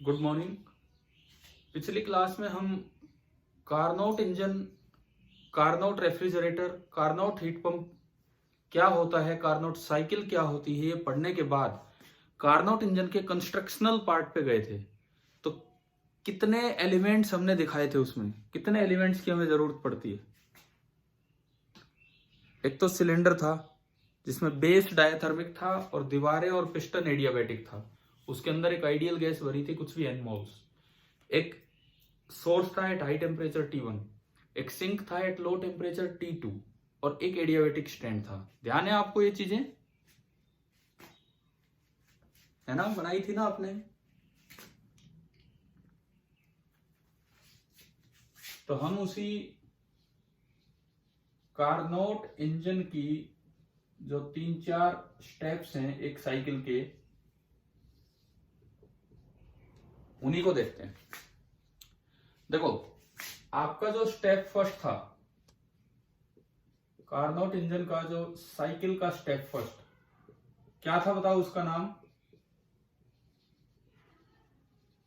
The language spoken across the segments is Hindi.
Good morning. पिछली क्लास में हम Carnot engine, Carnot refrigerator, Carnot heat pump क्या होता है, कार्नोट साइकिल क्या होती है, ये पढ़ने के बाद कार्नोट इंजन के कंस्ट्रक्शनल पार्ट पे गए थे। तो कितने एलिमेंट्स हमने दिखाए थे, उसमें कितने एलिमेंट्स की हमें जरूरत पड़ती है। एक तो सिलेंडर था जिसमें बेस डायथर्मिक था और दीवारें और पिस्टन एडियाबैटिक था। उसके अंदर एक आइडियल गैस भरी थी, कुछ भी एन मोल्स। एक सोर्स था एट हाई टेम्परेचर T1, एक सिंक था एट लो टेम्परेचर T2 और एक एडियाबैटिक स्टैंड था। ध्यान है आपको ये चीजें, है ना, बनाई थी ना आपने। तो हम उसी कार्नोट इंजन की जो 3-4 स्टेप्स हैं एक साइकिल के, उन्हीं को देखते हैं। देखो, आपका जो स्टेप फर्स्ट था कार्नोट इंजन का, जो साइकिल का स्टेप फर्स्ट क्या था बताओ, उसका नाम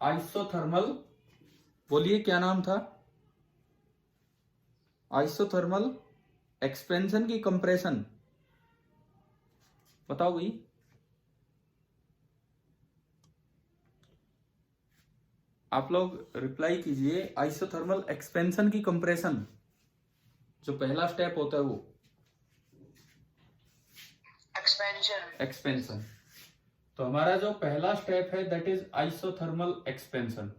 आइसोथर्मल। बोलिए क्या नाम था? आइसोथर्मल एक्सपेंशन की कंप्रेशन। बताओ भाई। आप लोग रिप्लाई कीजिए। आइसोथर्मल एक्सपेंशन की कंप्रेशन, जो पहला स्टेप होता है वो एक्सपेंशन। तो हमारा जो पहला स्टेप है दैट इज आइसोथर्मल एक्सपेंशन।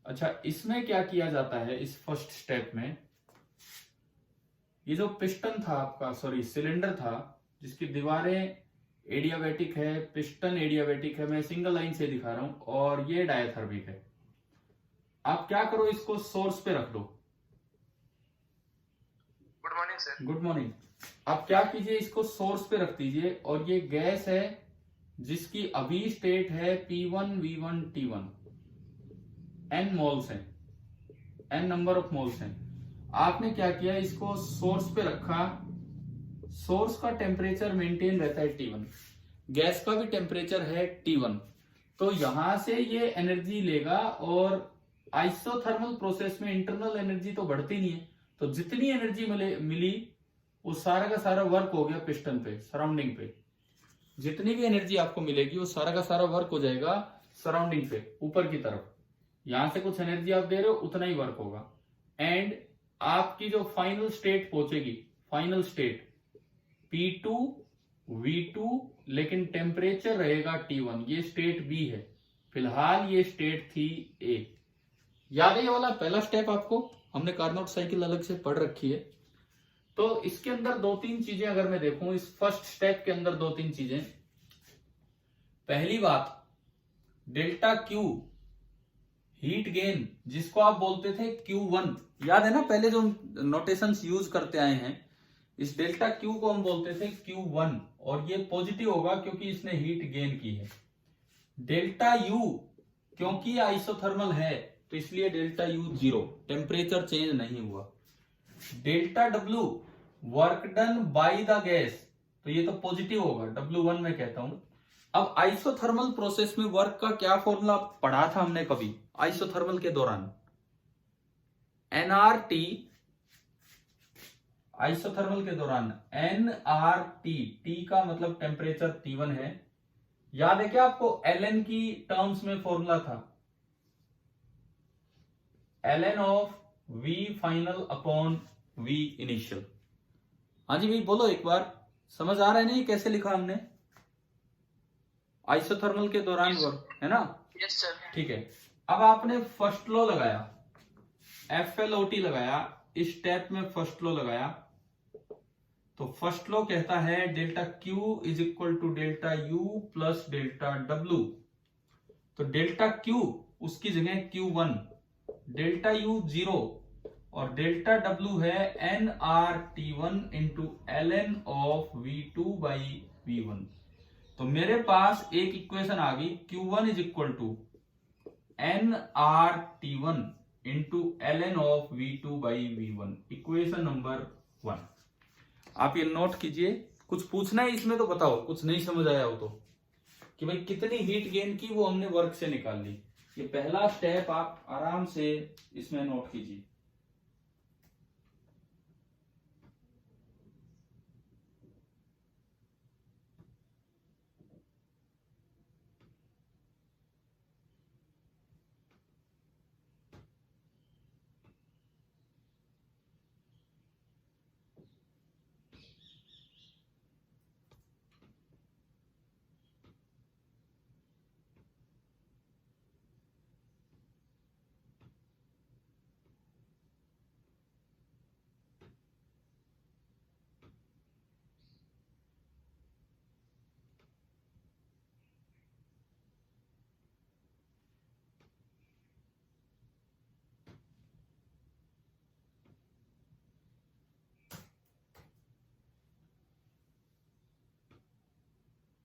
अच्छा, इसमें क्या किया जाता है इस फर्स्ट स्टेप में? ये जो पिस्टन था आपका, सॉरी सिलेंडर था, जिसकी दीवारें एडियाबैटिक है, पिस्टन एडियाबैटिक है, मैं सिंगल लाइन से दिखा रहा हूं, और ये डायथर्मिक है। आप क्या करो, इसको सोर्स पे रख दो। Good morning sir. Good morning. आप क्या कीजिए, इसको सोर्स पे रख दीजिए, और ये गैस है जिसकी अभी स्टेट है P1 V1 T1, n moles हैं, n नंबर ऑफ मोल्स हैं। आपने क्या किया, इसको सोर्स पे रखा। सोर्स का टेम्परेचर मेंटेन रहता है T1, गैस का भी टेम्परेचर है T1। तो यहां से ये एनर्जी लेगा, और आइसोथर्मल प्रोसेस में इंटरनल एनर्जी तो बढ़ती नहीं है, तो जितनी एनर्जी मिली वो सारा का सारा वर्क हो गया पिस्टन पे, सराउंडिंग पे। जितनी भी एनर्जी आपको मिलेगी वो सारा का सारा वर्क हो जाएगा सराउंडिंग पे, ऊपर की तरफ। यहां से कुछ एनर्जी आप दे रहे हो, उतना ही वर्क होगा। एंड आपकी जो फाइनल स्टेट पहुंचेगी, फाइनल स्टेट P2 V2, लेकिन टेम्परेचर रहेगा T1। ये स्टेट B है, फिलहाल ये स्टेट थी A। याद है ये वाला पहला स्टेप? आपको हमने कार्नोट साइकिल अलग से पढ़ रखी है। तो इसके अंदर 2-3 चीजें अगर मैं देखूं, इस फर्स्ट स्टेप के अंदर 2-3 चीजें। पहली बात, डेल्टा Q हीट गेन, जिसको आप बोलते थे Q1, याद है ना, पहले जो नोटेशंस यूज करते आए हैं, इस डेल्टा Q को हम बोलते थे Q1, और ये पॉजिटिव होगा क्योंकि इसने हीट गेन की है। डेल्टा U, क्योंकि आइसोथर्मल है तो इसलिए डेल्टा U 0, टेम्परेचर चेंज नहीं हुआ। Delta W, work done by the gas, तो ये तो पॉजिटिव होगा, W1 में कहता हूं। अब आइसोथर्मल प्रोसेस में वर्क का क्या फॉर्मूला पढ़ा था हमने कभी आइसोथर्मल के दौरान? nRT, आइसोथर्मल के दौरान nRT, T का मतलब टेम्परेचर T1 है। याद है क्या आपको? ln की टर्म्स में फॉर्मूला था ln of V final upon V initial. हाँ जी भाई बोलो एक बार, समझ आ रहा है ना ये कैसे लिखा हमने? आइसोथर्मल के दौरान वर्क, है ना? Yes sir. ठीक है। अब आपने फर्स्ट लॉ लगाया, FLOT लगाया, इस स्टेप में फर्स्ट लॉ लगाया। तो फर्स्ट लॉ कहता है delta Q is equal to delta U plus delta W। तो डेल्टा Q उसकी जगह Q1, डेल्टा U 0, और डेल्टा W है nRT1 into ln of V2 by V1। तो मेरे पास एक इक्वेशन आ गई, Q1 is equal to nRT1 into ln of V2 by V1, equation number 1। आप ये नोट कीजिए। कुछ पूछना है इसमें तो बताओ, कुछ नहीं समझ आया हो तो, कि भाई कितनी हीट गेन की वो हमने वर्क से निकाल ली। ये पहला स्टेप आप आराम से इसमें नोट कीजिए।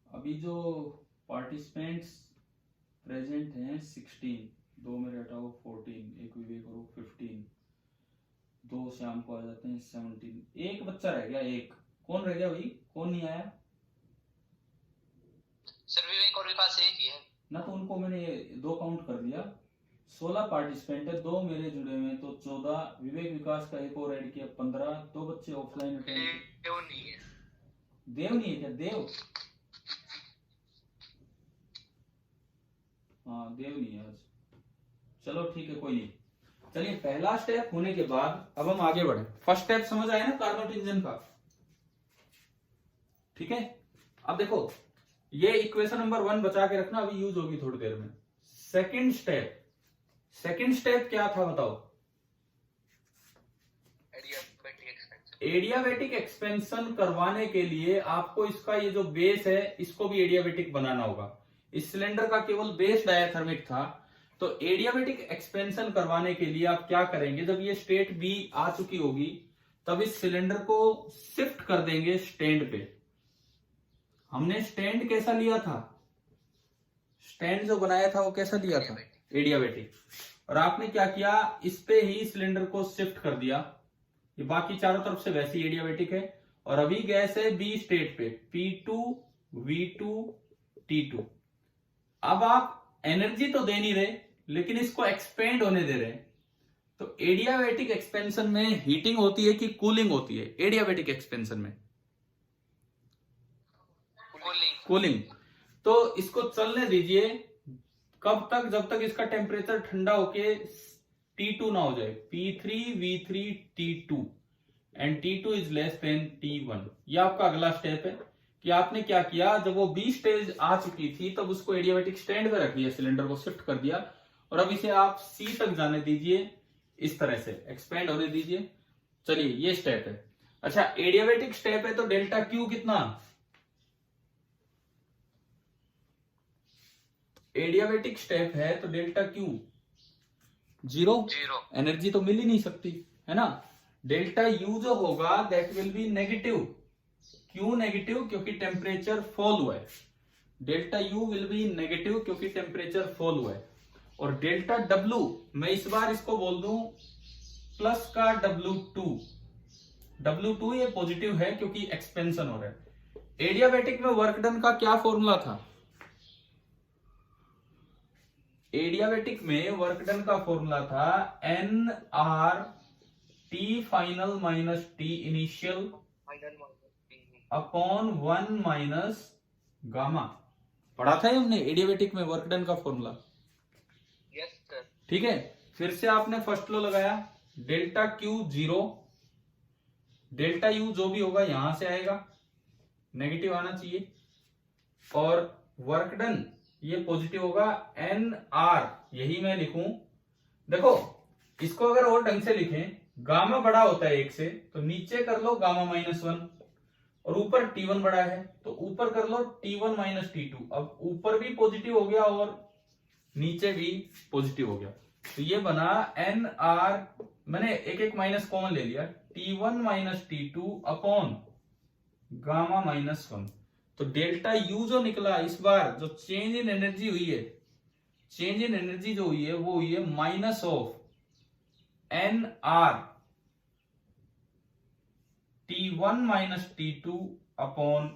अभी जो पार्टिसिपेंट्स प्रेजेंट हैं 16, दो मेरे हटाओ 14, एक विवेक करो 15, दो शाम को आ जाते हैं 17, एक बच्चा रह गया, एक कौन रह गया भाई, कौन नहीं आया? सर विवेक और विकास एक ही है ना, तो उनको मैंने दो काउंट कर दिया। 16 पार्टिसिपेंट है, दो मेरे जुड़े हुए हैं तो 14, विवेक विकास का एक और ऐड किया 15, दो बच्चे ऑफलाइन अटेंड। देव नहीं है। देव नहीं है क्या? देव, हाँ देव नहीं है आज। चलो ठीक है, कोई नहीं। चलिए पहला स्टेप होने के बाद अब हम आगे बढ़े। फर्स्ट स्टेप समझ आया ना कार्नोट इंजन का? ठीक है, अब देखो ये इक्वेशन नंबर 1 बचा के रखना, अभी यूज होगी थोड़ी देर में। सेकंड स्टेप क्या था बताओ? एडियाबैटिक एक्सपेंशन करवाने के लिए आपको इसका ये जो बेस है इसको भी एडियाबैटिक बनाना होगा। इस सिलेंडर का केवल बेस डायथर्मिक था, तो एडियाबैटिक एक्सपेंशन करवाने के लिए आप क्या करेंगे, जब ये स्टेट बी आ चुकी होगी तब इस सिलेंडर को शिफ्ट कर देंगे स्टैंड पे। हमने स्टैंड कैसा लिया था? स्टैंड जो बनाया था वो कैसा लिया था? एडियाबैटिक। और आपने क्या किया, इस पे ही सिलेंडर को शिफ्ट कर दिया। ये बाकी चारों तरफ से वैसे ही एडियाबैटिक है। और अभी गैस है बी स्टेट पे, P2 V2 T2। अब आप एनर्जी तो दे नहीं रहे लेकिन इसको एक्सपेंड होने दे रहे हैं। तो एडियाबैटिक एक्सपेंशन में हीटिंग होती है कि कूलिंग होती है? एडियाबैटिक एक्सपेंशन में कूलिंग। तो इसको चलने दीजिए कब तक? जब तक इसका टेम्परेचर ठंडा होके T2 ना हो जाए। P3 V3 T2 and T2 is less than T1। ये आपका अगला स्टेप है कि आपने क्या किया, जब वो बी स्टेज आ चुकी थी तब उसको एडियाबैटिक स्टैंड पे रख दिया, सिलेंडर को शिफ्ट कर दिया और अब इसे आप सी तक जाने दीजिए, इस तरह से एक्सपेंड होने दीजिए। चलिए ये स्टेप है। अच्छा एडियाबैटिक स्टेप है तो डेल्टा क्यू कितना? एडियाबैटिक स्टेप है तो डेल्टा क्यू जीरो, एनर्जी तो मिल ही नहीं सकती है ना। डेल्टा यू जो होगा दैट विल बी नेगेटिव। क्यों नेगेटिव? क्योंकि टेम्परेचर फॉल हुआ है। Delta you will be negative क्योंकि टेम्परेचर फॉल हुआ है। और डेल्टा डब्ल्यू, मैं इस बार इसको बोल दूं प्लस का W2 ये पॉजिटिव है क्योंकि एक्सपेंशन हो रहा है। एडियाबैटिक में वर्क डन का क्या फॉर्मूला था? एडियाबैटिक में वर्क डन का फॉर्मूला था NR T final minus T initial upon 1 minus gamma. पढ़ा था हमने एडियाबैटिक में वर्क डन का फॉर्मूला। Yes sir. ठीक है, फिर से आपने फर्स्ट लो लगाया, डेल्टा क्यू 0, डेल्टा यू जो भी होगा यहां से आएगा, नेगेटिव आना चाहिए। और वर्क डन ये पॉजिटिव होगा, NR यही मैं लिखूं। देखो इसको अगर और ढंग से लिखें, गामा बड़ा होता है 1 से तो नीचे कर लो गामा -1 और ऊपर T1 बड़ा है तो ऊपर कर लो T1 माइनस T2। अब ऊपर भी पॉजिटिव हो गया और नीचे भी पॉजिटिव हो गया, तो ये बना NR, मैंने एक माइनस कॉमन ले लिया, T1 minus T2 upon gamma -1। तो डेल्टा यू जो निकला इस बार, जो चेंज इन एनर्जी हुई है, चेंज इन एनर्जी जो हुई है वो हुई है minus of NR T1 minus T2 upon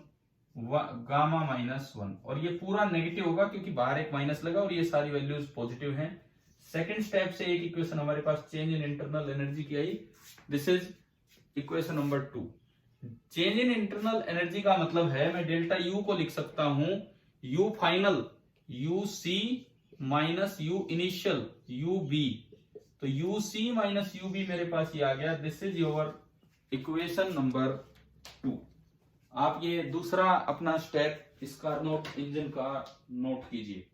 gamma -1 और ये पूरा नेगेटिव होगा क्योंकि बाहर एक माइनस लगा और ये सारी वैल्यूज पॉजिटिव हैं। सेकंड स्टेप से एक इक्वेशन हमारे पास चेंज इन इंटरनल एनर्जी की आई। This is equation number 2। Change in internal energy का मतलब है मैं डेल्टा यू को लिख सकता हूं U final U C minus U initial U B. तो U C minus U B मेरे पास ये आ गया। This is your equation number 2। आप ये दूसरा अपना स्टेप इसका नोट इंजन का नोट कीजिए।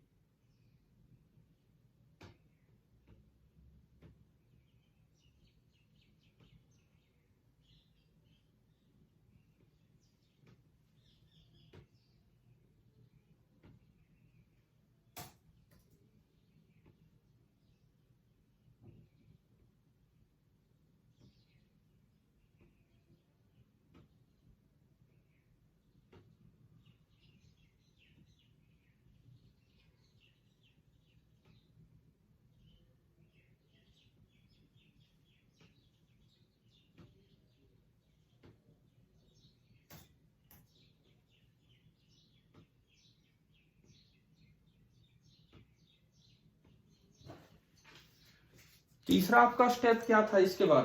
तीसरा आपका स्टेप क्या था इसके बाद?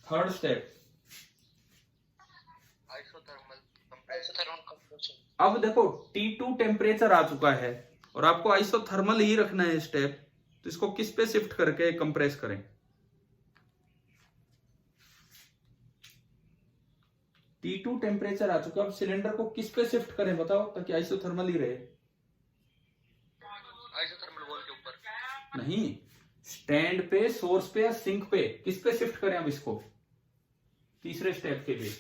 Third step isothermal compression. अब देखो T2 टेम्परेचर आ चुका है और आपको आइसोथर्मल ही रखना है स्टेप। तो इसको किस पे शिफ्ट करके कंप्रेस करें? T2 टेम्परेचर आ चुका है, अब सिलेंडर को किस पे शिफ्ट करें बताओ ताकि आइसोथर्मल ही रहे। आइसोथर्मल वॉल के ऊपर नहीं, स्टैंड पे, सोर्स पे या सिंक पे, किस पे शिफ्ट करें अब इसको तीसरे स्टेप के लिए?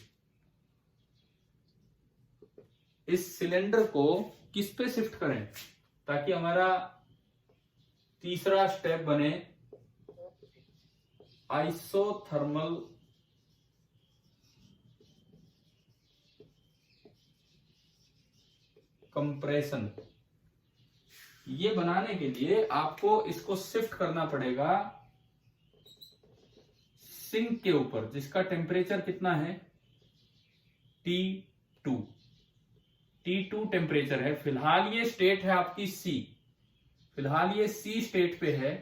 इस सिलेंडर को किस पे शिफ्ट करें ताकि हमारा तीसरा स्टेप बने आइसोथर्मल कंप्रेशन। ये बनाने के लिए आपको इसको शिफ्ट करना पड़ेगा सिंक के ऊपर जिसका टेम्परेचर कितना है T2। T2 टेम्परेचर है। फिलहाल ये स्टेट है आपकी C। फिलहाल ये C स्टेट पे है।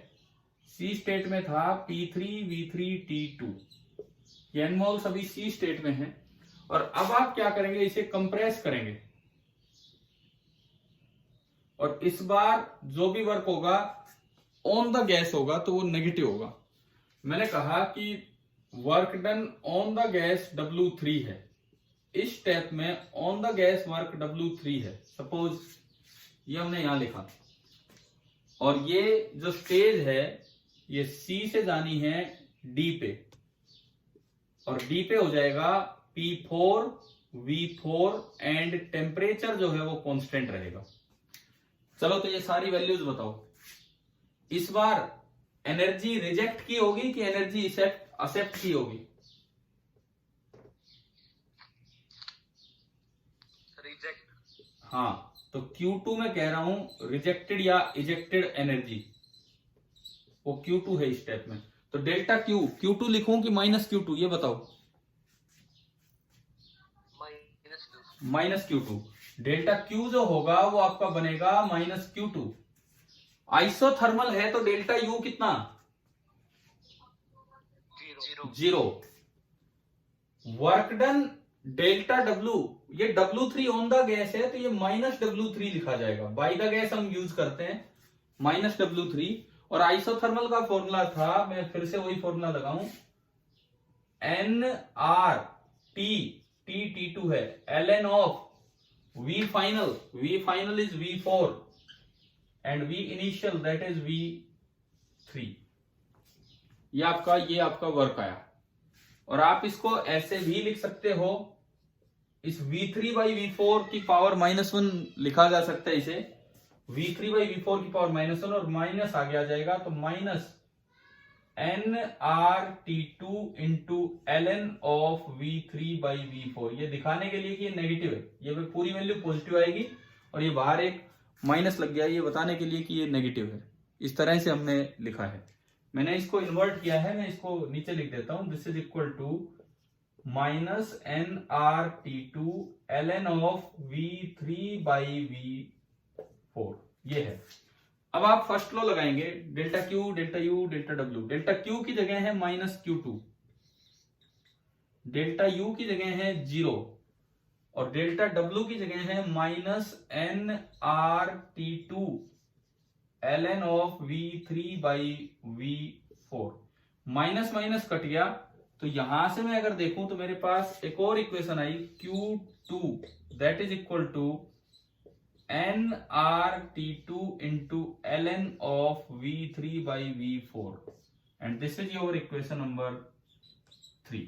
C स्टेट में था P3 V3 T2। ये एनमोल्स अभी C स्टेट में है और अब आप क्या करेंगे, इसे कंप्रेस करेंगे और इस बार जो भी वर्क होगा ऑन द गैस होगा तो वो नेगेटिव होगा। मैंने कहा कि work done on the gas W3 है। इस स्टेप में on the gas work W3 है। सपोज ये हमने यहां लिखा और ये जो स्टेज है ये C से जानी है D पे और D पे हो जाएगा P4 V4 एंड टेम्परेचर जो है वो कांस्टेंट रहेगा। चलो तो ये सारी वैल्यूज बताओ। इस बार एनर्जी रिजेक्ट की होगी कि एनर्जी एक्सेप्ट की होगी? रिजेक्ट। हाँ, तो Q2 में कह रहा हूं रिजेक्टेड या इजेक्टेड एनर्जी, वो Q2 है इस स्टेप में। तो डेल्टा Q2 लिखूं कि -Q2 ये बताओ? -Q2। डेल्टा Q जो होगा वो आपका बनेगा -Q2। आइसोथर्मल है तो डेल्टा U कितना? 0। वर्क डन डेल्टा W, ये W3 ऑन द गैस है तो ये -W3 लिखा जाएगा। बाय द गैस हम यूज करते हैं -W3। और आइसोथर्मल का फॉर्मूला था, मैं फिर से वही फॉर्मूला लगाऊं, NRT, T2 है, ln of V final is V4 and V initial that is V3। ये आपका वर्क आया। और आप इसको ऐसे भी लिख सकते हो, इस V3/V4 की पावर -1 लिखा जा सकता है इसे, V3/V4 की पावर -1 और माइनस आगे आ जाएगा तो -NRT2 into ln of V3/V4। ये दिखाने के लिए कि ये नेगेटिव है, ये पूरी वैल्यू पॉजिटिव आएगी और ये बाहर एक माइनस लग गया, ये बताने के लिए कि ये नेगेटिव है। इस तरह से हमने लिखा है। मैंने इसको इन्वर्ट किया है, मैं इसको नीचे लिख देता हूं। This is equal to minus n R T two ln of V3/V4, ये है। अब आप फर्स्ट लॉ लगाएंगे, delta Q, delta U, delta W. Delta Q की जगह है -Q2, डेल्टा यू की जगह है 0 और डेल्टा डब्ल्यू की जगह है -NRT2 ln of V3/V4। Minus minus cut गया, तो यहां से मैं अगर देखूं तो मेरे पास एक और इक्वेशन आई Q2 that is equal to NRT2 into ln of V3/V4 and this is your equation number 3।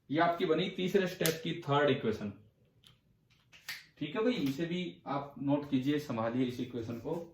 ये आपकी बनी तीसरे स्टेप की थर्ड इक्वेशन। ठीक है भाई, इसे भी आप नोट कीजिए, संभालिए इस इक्वेशन को।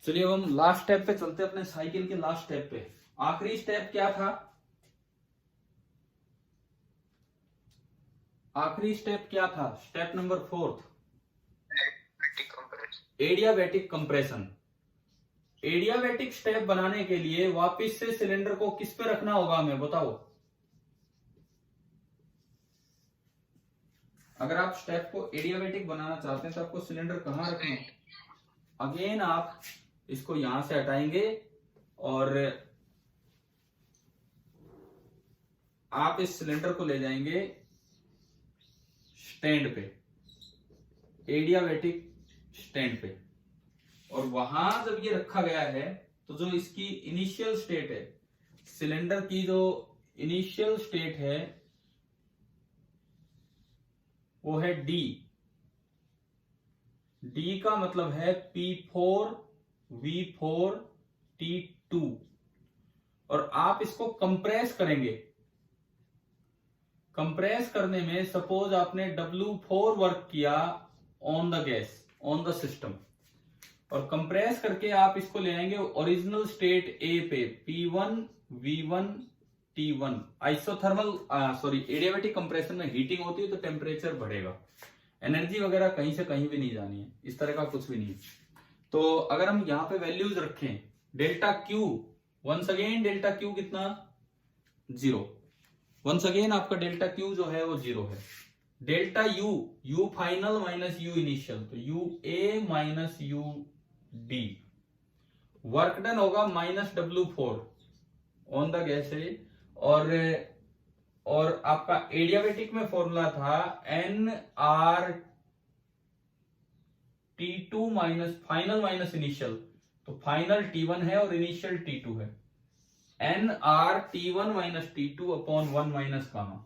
चलिए अब हम लास्ट स्टेप पे चलते हैं, अपने साइकिल के लास्ट स्टेप पे। आखिरी स्टेप क्या था? आखिरी स्टेप क्या था? Step number 4, adiabatic compression. Adiabatic step बनाने के लिए वापस से सिलेंडर को किस पे रखना होगा हमें, बताओ। अगर आप स्टेप को एडियाबैटिक बनाना चाहते हैं तो आपको सिलेंडर कहां रखना है? अगेन आप इसको यहां से हटाएंगे और आप इस सिलेंडर को ले जाएंगे स्टैंड पे, एडियाबैटिक स्टैंड पे, और वहां जब ये रखा गया है तो जो इसकी इनिशियल स्टेट है, सिलेंडर की जो इनिशियल स्टेट है वो है डी। डी का मतलब है P4V4T2, और आप इसको कंप्रेस करेंगे। कंप्रेस करने में सपोज आपने W4 वर्क किया on the gas, on the system, और कंप्रेस करके आप इसको ले आएंगे ओरिजिनल स्टेट ए पे, P1V1T1। आइसोथर्मल एडियाबैटिक कंप्रेशन में हीटिंग होती है तो टेम्परेचर बढ़ेगा, एनर्जी वगैरह कहीं से कहीं भी नहीं जानी है, इस तरह का कुछ भी नहीं। तो अगर हम यहां पे वैल्यूज रखें, delta Q, once again delta Q कितना? 0। वंस अगेन आपका डेल्टा क्यू जो है वो 0 है। Delta U, U final minus U initial, तो U A minus U D. Work done होगा -W4 ऑन द गैस है, और आपका एडियाबैटिक में फॉर्मूला था NRT2 minus final minus initial, तो फाइनल T1 है और इनिशियल T2 है। NRT1 minus T2 upon 1 minus gamma.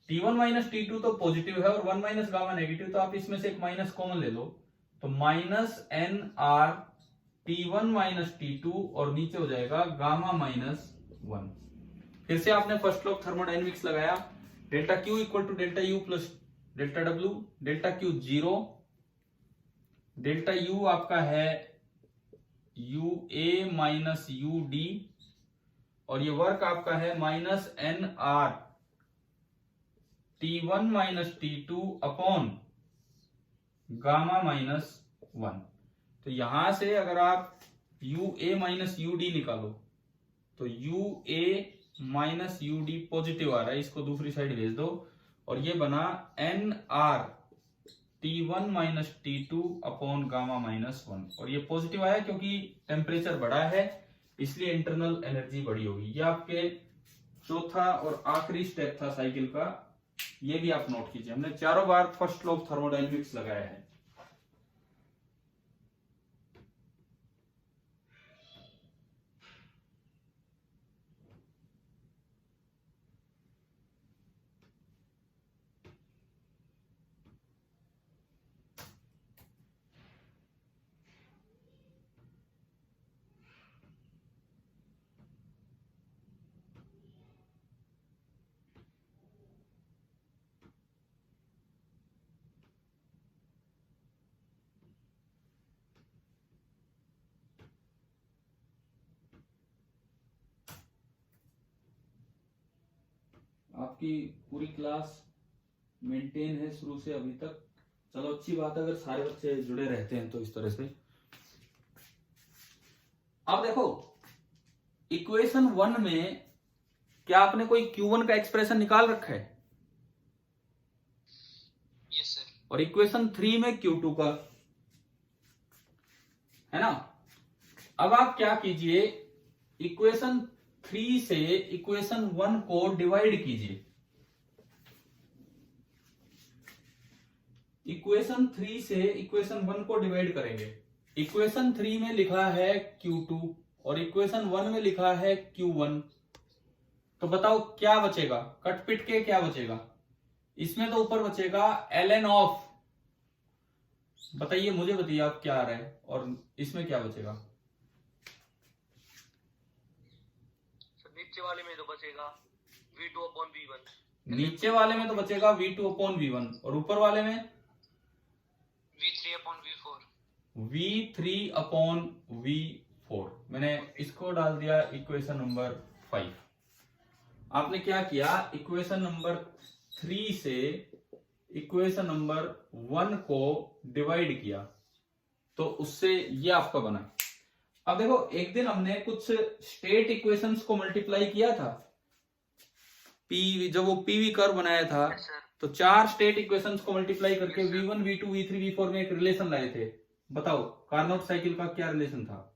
T1 minus T2 तो पॉजिटिव है और 1 माइनस गामा नेगेटिव, तो आप इसमें से एक माइनस कॉमन ले लो, तो -NRT1 माइनस T2 और नीचे हो जाएगा गामा -1। फिर से आपने फर्स्ट लॉ थर्मोडायनेमिक्स लगाया, delta Q equal to delta U plus delta W. Delta Q 0, delta U आपका है U A minus U D, और ये वर्क आपका है -NRT1 minus T2 upon gamma -1। तो यहां से अगर आप U A minus U D निकालो तो U A minus U D positive आ रहा है, इसको दूसरी साइड भेज दो, और ये बना NRT1 minus T2 upon gamma -1, और ये पॉजिटिव आया क्योंकि टेम्परेचर बढ़ा है, इसलिए इंटरनल एनर्जी बढ़ी होगी। ये आपके चौथा और आखिरी स्टेप था साइकिल का, ये भी आप नोट कीजिए। हमने चारों बार फर्स्ट लॉ ऑफ थर्मोडायनेमिक्स लगाया है। आपकी पूरी क्लास मेंटेन है शुरू से अभी तक। चलो अच्छी बात है, अगर सारे बच्चे जुड़े रहते हैं तो इस तरह से। अब देखो इक्वेशन 1 में क्या आपने कोई Q1 का एक्सप्रेशन निकाल रखा है? Yes sir. और इक्वेशन 3 में Q2 का, है ना। अब आप क्या कीजिए, इक्वेशन 3 से इक्वेशन 1 को डिवाइड कीजिए। इक्वेशन 3 से इक्वेशन 1 को डिवाइड करेंगे। इक्वेशन 3 में लिखा है Q2 और इक्वेशन 1 में लिखा है Q1। तो बताओ क्या बचेगा, कट पिट के क्या बचेगा? इसमें तो ऊपर बचेगा ln ऑफ, बताइए मुझे, बताइए आप क्या आ रहा है, और इसमें क्या बचेगा? सर नीचे वाले में तो बचेगा V2/V1। नीचे वाले में तो बचेगा V2/V1 और ऊपर वाले में V3/V4। V3/V4। मैंने इसको डाल दिया इक्वेशन नंबर 5। आपने क्या किया, इक्वेशन नंबर 3 से इक्वेशन नंबर 1 को डिवाइड किया, तो उससे ये आपका बना। अब देखो एक दिन हमने कुछ स्टेट इक्वेशंस को मल्टीप्लाई किया था, जब वो पीवी कर्व बनाया था, तो 4 स्टेट इक्वेशंस को मल्टीप्लाई करके V1, V2, V3, V4 में एक रिलेशन लाए थे। बताओ कार्नोट साइकिल का क्या रिलेशन था?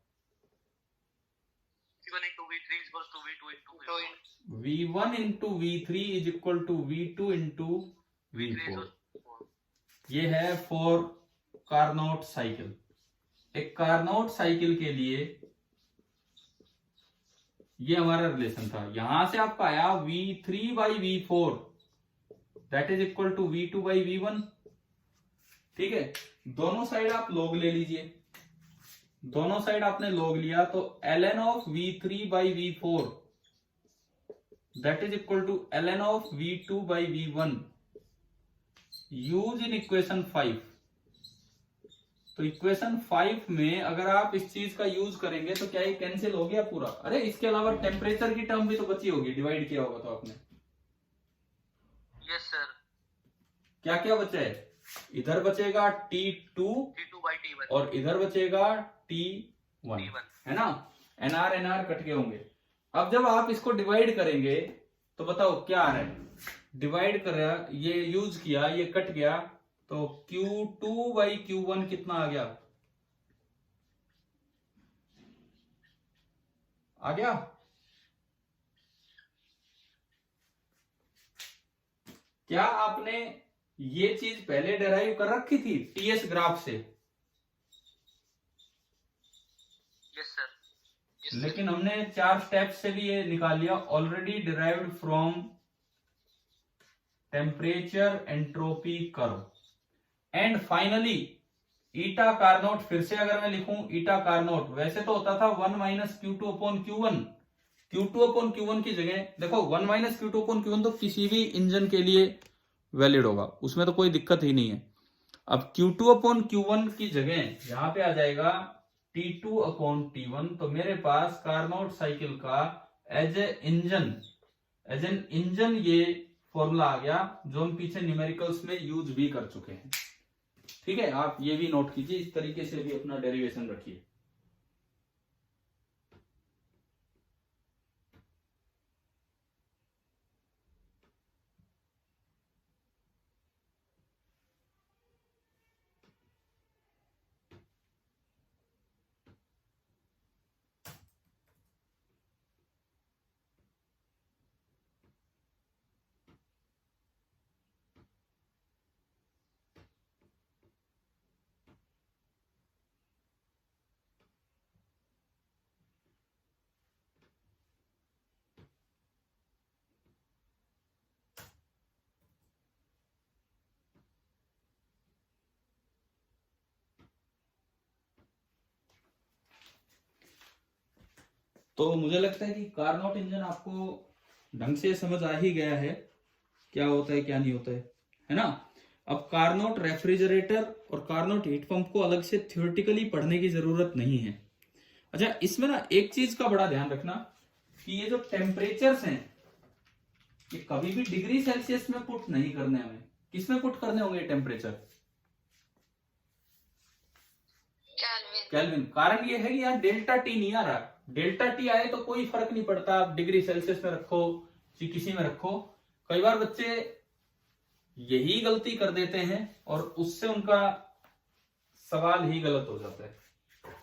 V1 into V3 is equal to V2 into V4। ये है फॉर कार्नोट साइकिल। एक कार्नोट साइकिल के लिए ये हमारा रिलेशन था। यहां से आपका आया V3/V4 that is equal to V2/V1। ठीक है, दोनों साइड आप लॉग ले लीजिए। दोनों साइड आपने लॉग लिया तो ln of V3/V4 that is equal to ln of V2/V1 use in equation 5। तो इक्वेशन 5 में अगर आप इस चीज का यूज करेंगे तो क्या ये कैंसिल हो गया पूरा? अरे इसके अलावा टेम्परेचर की टर्म भी तो बची होगी, डिवाइड किया होगा तो आपने। Yes sir. क्या क्या बचा है? इधर बचेगा T2 और इधर बचेगा T1, है ना। NR NR कट के होंगे। अब जब आप इसको डिवाइड करेंगे तो बताओ क्या आ रहा है? डिवाइड कर रहा, ये यूज किया, ये कट गया, तो Q2/Q1 कितना आ गया? आ गया? क्या आपने ये चीज पहले डेराइव कर रखी थी टीएस ग्राफ से? Yes sir. लेकिन हमने 4 स्टेप से भी ये निकाल लिया, already derived from temperature entropy curve and finally eta Carnot. फिर से अगर मैं लिखूं ईटा कार्नोट, वैसे तो होता था 1 - Q2/Q1। Q2/Q1 की जगह देखो 1 - Q2/Q1 तो किसी भी इंजन के लिए वैलिड होगा, उसमें तो कोई दिक्कत ही नहीं है। अब Q2/Q1 की जगह यहां पे आ जाएगा T2/T1। तो मेरे पास कार्नोट साइकिल का एज एन इंजन ये फॉर्मूला आ गया, जो हम पीछे न्यूमेरिकल्स में यूज भी कर चुके हैं। ठीक है, आप ये भी नोट कीजिए, इस तरीके से भी अपना डेरिवेशन रखिए। तो मुझे लगता है कि कार्नोट इंजन आपको ढंग से समझ आ ही गया है, क्या होता है क्या नहीं होता है ना। अब कार्नोट रेफ्रिजरेटर और कार्नोट हीट पंप को अलग से थ्योरेटिकली पढ़ने की जरूरत नहीं है। अच्छा, इसमें ना एक चीज का बड़ा ध्यान रखना कि ये जो टेम्परेचर्स हैं, ये कभी भी डिग्री सेल्सियस में पुट नहीं करने हमें, किसमें पुट करने होंगे टेम्परेचर? केल्विन। कारण ये है कि यार डेल्टा टी नहीं आ रहा, डेल्टा टी आए तो कोई फर्क नहीं पड़ता, आप डिग्री सेल्सियस में रखो किसी में रखो। कई बार बच्चे यही गलती कर देते हैं और उससे उनका सवाल ही गलत हो जाता है।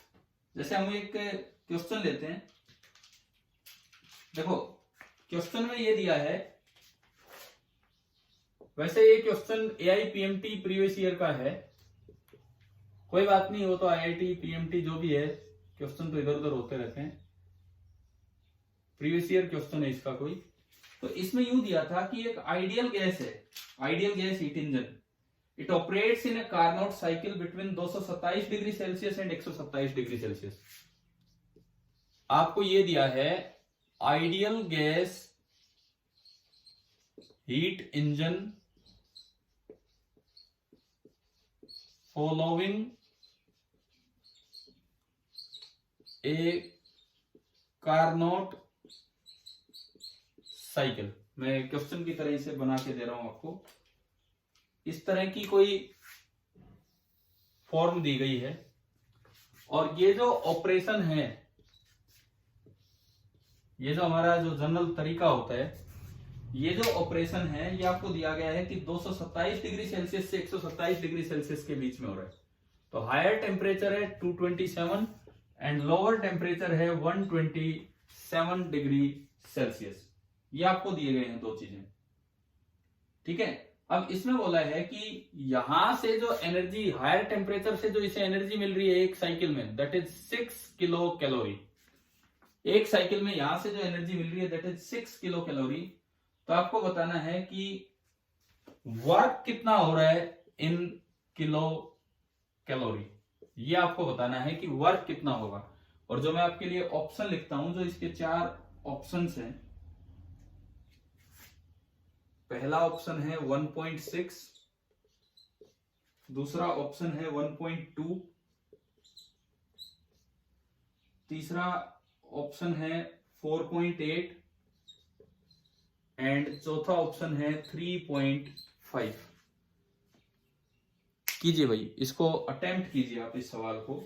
जैसे हम एक क्वेश्चन लेते हैं, देखो क्वेश्चन में ये दिया है, वैसे ये क्वेश्चन AIPMT प्रीवियस ईयर का है, कोई बात नहीं, वो तो IIT PMT जो भी है, क्वेश्चन तो इधर उधर होते रहते हैं, प्रीवियस ईयर क्वेश्चन है इसका कोई। तो इसमें यूं दिया था कि एक आइडियल गैस है, ideal gas heat engine, it operates in a Carnot cycle between 227 degree Celsius and 127 degree Celsius. आपको ये दिया है ideal gas heat engine following a Carnot cycle. मैं क्वेश्चन की तरह इसे बना के दे रहा हूं आपको, इस तरह की कोई फॉर्म दी गई है, और ये जो ऑपरेशन है, ये जो हमारा जो जनरल तरीका होता है, ये जो ऑपरेशन है ये आपको दिया गया है कि 227 डिग्री सेल्सियस से 127 डिग्री सेल्सियस के बीच में हो रहा है। तो हायर टेम्परेचर है 227 एंड लोअर टेम्परेचर है 127 डिग्री सेल्सियस। ये आपको दिए गए हैं दो चीजें, ठीक है। अब इसमें बोला है कि यहां से जो एनर्जी, हायर टेम्परेचर से जो इसे एनर्जी मिल रही है एक साइकिल में, दैट इज 6 किलो कैलोरी। एक साइकिल में यहां से जो एनर्जी मिल रही है दैट इज 6 किलो कैलोरी। तो आपको बताना है कि वर्क कितना हो रहा है इन किलो कैलोरी, ये आपको बताना है कि वर्क कितना होगा। और जो मैं आपके लिए ऑप्शन लिखता हूं, जो इसके 4 ऑप्शंस हैं, पहला ऑप्शन है 1.6, दूसरा ऑप्शन है 1.2, तीसरा ऑप्शन है 4.8 एंड चौथा ऑप्शन है 3.5। कीजिए भाई, इसको अटेम्प्ट कीजिए आप इस सवाल को।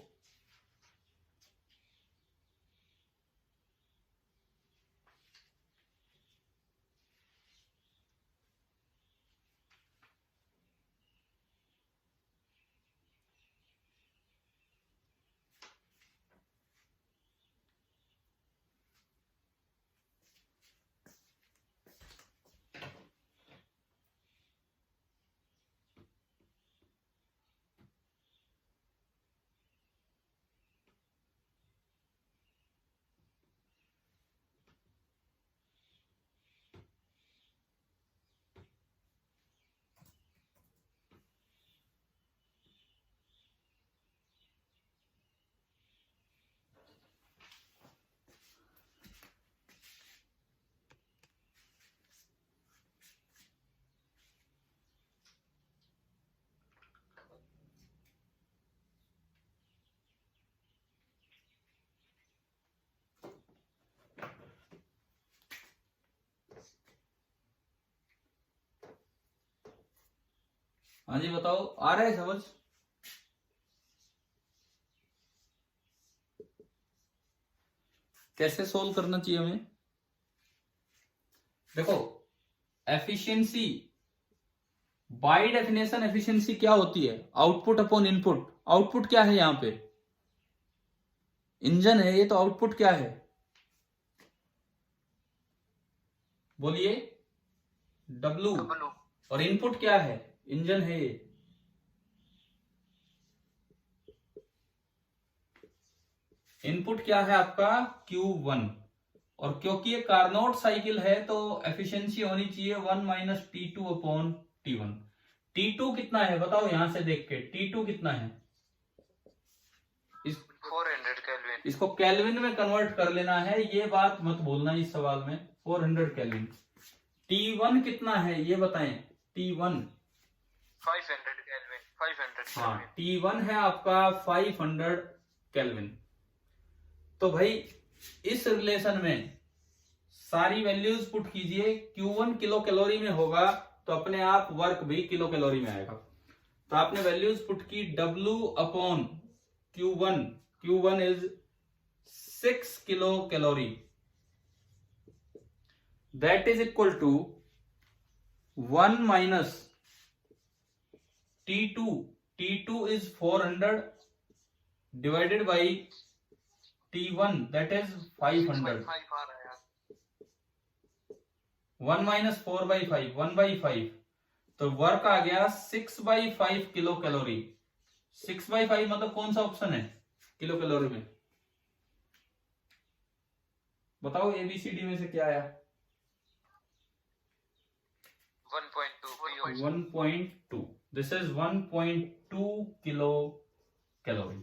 हाँ जी बताओ, आ रहा है समझ? कैसे सोल्व करना चाहिए हमें? देखो, एफिशिएंसी बाय डेफिनेशन एफिशिएंसी क्या होती है? Output upon input. आउटपुट क्या है यहां पे? इंजन है ये, तो आउटपुट क्या है? बोलिए। W। और इनपुट क्या है? इंजन है ये। इनपुट क्या है आपका? Q1। और क्योंकि ये कार्नोट साइकिल है तो एफिशिएंसी होनी चाहिए 1 minus T2 upon T1। T2 कितना है बताओ यहां से देख के, T2 कितना है? 400 केल्विन। इसको केल्विन में कन्वर्ट कर लेना है, ये बात मत भूलना इस सवाल में। 400 केल्विन। T1 कितना है ये बताएं? T1 500 kelvin. 500 हाँ, T1 है आपका 500 केल्विन। तो भाई इस रिलेशन में सारी वैल्यूज पुट कीजिए, Q1 किलो कैलोरी में होगा तो अपने आप वर्क भी किलो कैलोरी में आएगा। तो आपने वैल्यूज पुट की W upon Q1, Q1 is 6 kilocalorie, that is equal to 1 minus T2, T2 is 400 divided by T1 that is 500, 6/5 आ रहा है यार। 1 minus 4 by 5, 1 by 5, तो वर्क आ गया 6/5 किलो कैलोरी। 6/5 मतलब कौन सा ऑप्शन है किलो कैलोरी में, बताओ ABCD में से क्या आया? 1.2 1.2, दिस इज 1.2 किलो कैलोरी।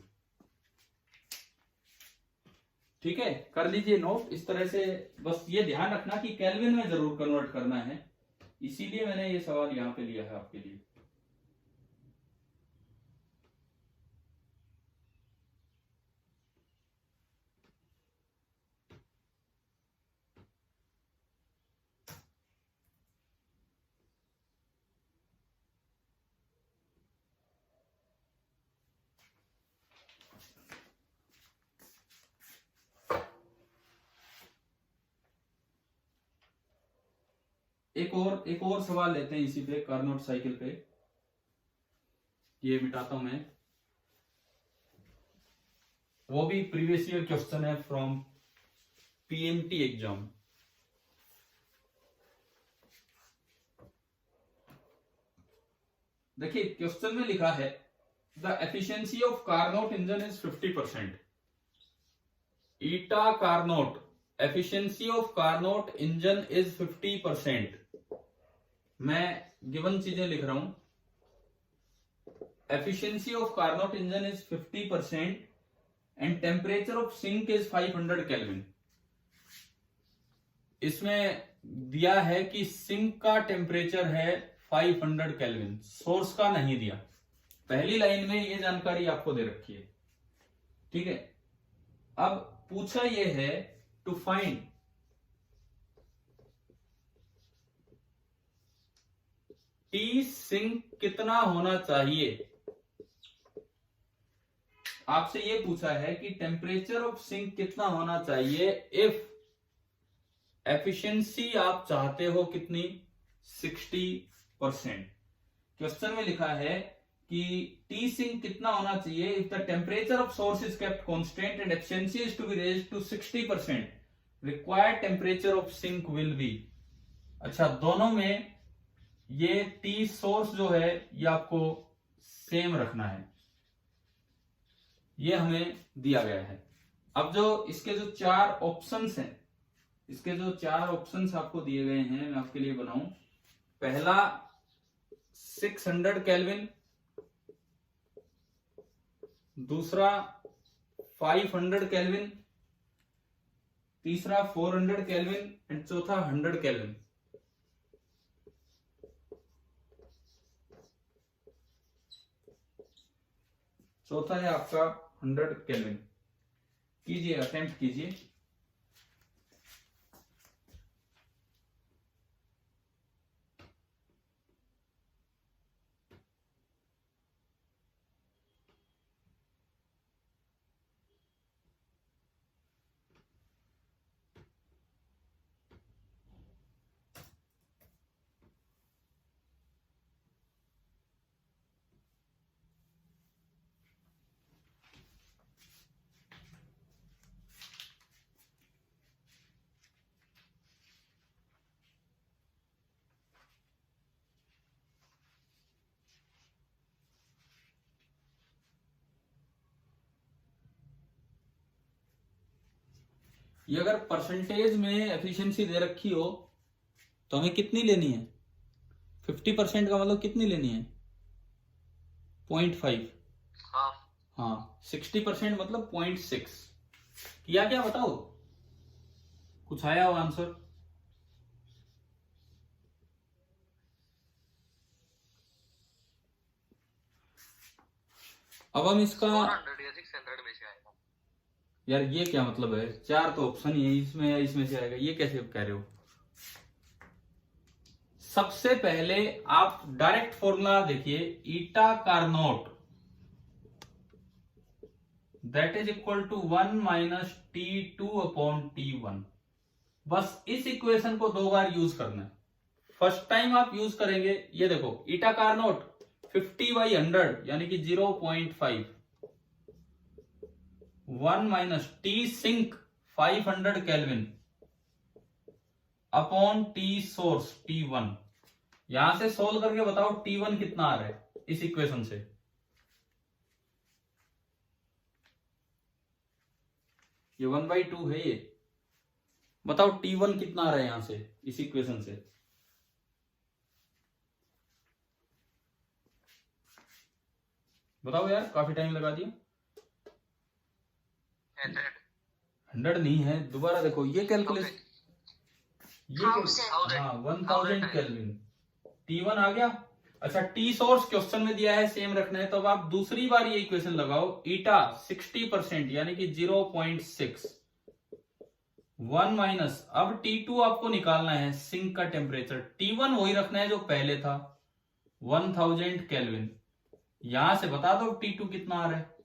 ठीक है, कर लीजिए नोट इस तरह से। बस ये ध्यान रखना कि केल्विन में जरूर कन्वर्ट करना है, इसीलिए मैंने ये सवाल यहां पे लिया है आपके लिए। एक और सवाल लेते हैं इसी पे, कार्नोट साइकिल पे। ये मिटाता हूं मैं, वो भी प्रीवियस ईयर क्वेश्चन है फ्रॉम PMT एग्जाम। देखिए क्वेश्चन में लिखा है the efficiency of Carnot engine is 50%। Eta Carnot, efficiency of Carnot engine is 50%। मैं गिवन चीजें लिख रहा हूं, efficiency of Carnot engine is 50% and temperature of sink is 500 Kelvin। इसमें दिया है कि सिंक का टेम्परेचर है 500 केल्विन, सोर्स का नहीं दिया। पहली लाइन में ये जानकारी आपको दे रखी है, ठीक है। अब पूछा ये है टू फाइंड टी सिंक कितना होना चाहिए। आपसे ये पूछा है कि टेम्परेचर ऑफ सिंक कितना होना चाहिए इफ एफिशिएंसी आप चाहते हो कितनी, 60%। क्वेश्चन में लिखा है कि टी सिंक कितना होना चाहिए if the temperature of source is kept constant and efficiency is to be raised to 60%, required temperature of sink will be. अच्छा, दोनों में ये टी सोर्स जो है ये आपको सेम रखना है, ये हमें दिया गया है। अब जो इसके जो चार ऑप्शंस हैं, इसके जो चार ऑप्शंस आपको दिए गए हैं, मैं आपके लिए बनाऊं। पहला 600 केल्विन, दूसरा 500 केल्विन, तीसरा 400 केल्विन एंड चौथा 100 केल्विन। चौथा है आपका 100 केल्विन। कीजिए, अटेम्प्ट कीजिए। ये अगर परसेंटेज में एफिशिएंसी दे रखी हो तो हमें कितनी लेनी है, 50% का मतलब कितनी लेनी है, 0.5। हाँ, 60% मतलब 0.6। किया क्या बताओ, कुछ आया हो आंसर? अब हम इसका 400 या 600 में से आएगा। यार ये क्या मतलब है, 4 तो ऑप्शन ही है, इसमें या इसमें से आएगा, ये कैसे कह रहे हो। सबसे पहले आप डायरेक्ट फॉर्मूला देखिए, eta Carnot that is equal to 1 minus T2 upon T1। बस इस इक्वेशन को 2 बार यूज करना है। फर्स्ट टाइम आप यूज करेंगे, ये देखो ईटा कार्नोट 50/100 यानी कि 0.5, 1 minus T sink 500 kelvin upon T source T1। यहां से सोल्व करके बताओ T1 कितना आ रहा है इस इक्वेशन से। ये 1/2 है, ये बताओ T1 कितना आ रहा है यहां से इस इक्वेशन से। बताओ यार, काफी टाइम लगा दिया। 100 नहीं है, दोबारा देखो ये कैलकुलेशन, ये हाँ 1000 केल्विन, T1 आ गया। अच्छा, टी सोर्स क्वेश्चन में दिया है सेम रखना है, तो अब आप दूसरी बार ये इक्वेशन लगाओ, ईटा 60% यानी कि 0.6, 1 माइनस, अब T2 आपको निकालना है सिंक का टेम्परेचर, T1 वही रखना है जो पहले था 1000 केल्विन। यहां से बता दो T2 कितना आ रहा है।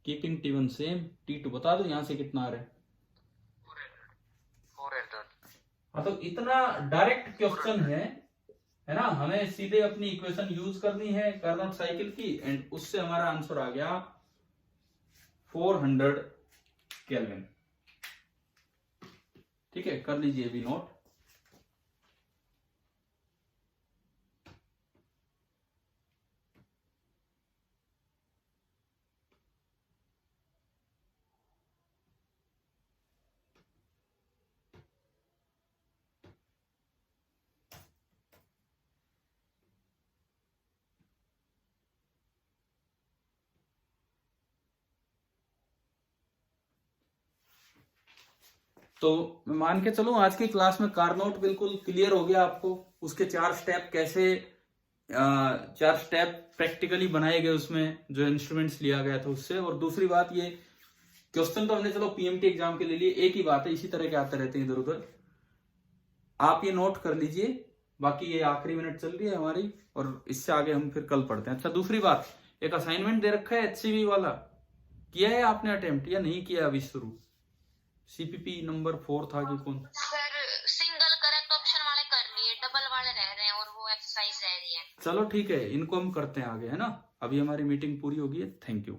कीपिंग T1 सेम, T2 बता दो यहां से कितना आ रहा है। 400। हाँ, तो इतना डायरेक्ट क्वेश्चन है ना, हमें सीधे अपनी इक्वेशन यूज करनी है कार्नोट साइकिल की, एंड उससे हमारा आंसर आ गया 400 केल्विन। ठीक है, कर लीजिए अभी नोट। तो मैं मान के चलूं आज की क्लास में कार्नोट बिल्कुल क्लियर हो गया आपको, उसके 4 स्टेप कैसे, 4 स्टेप प्रैक्टिकली बनाए गए उसमें जो इंस्ट्रूमेंट्स लिया गया था उससे। और दूसरी बात, ये क्वेश्चन तो हमने चलो पीएमटी एग्जाम के ले लिए, एक ही बात है, इसी तरह के आते रहते हैं इधर उधर, आप ये नोट कर लीजिए। बाकी ये आखिरी मिनट चल रही है हमारी, और इससे आगे हम फिर कल पढ़ते हैं। अच्छा, दूसरी बात, एक असाइनमेंट दे रखा है HCV वाला, किया है आपने अटेम्प्ट या नहीं किया अभी शुरू? CPP नंबर 4 था कि कौन? सर सिंगल करेक्ट ऑप्शन वाले कर लिए, डबल वाले रह रहे हैं और वो एक्सरसाइज रह रही है। चलो ठीक है, इनको हम करते हैं आगे, है ना। अभी हमारी मीटिंग पूरी होगी है। Thank you.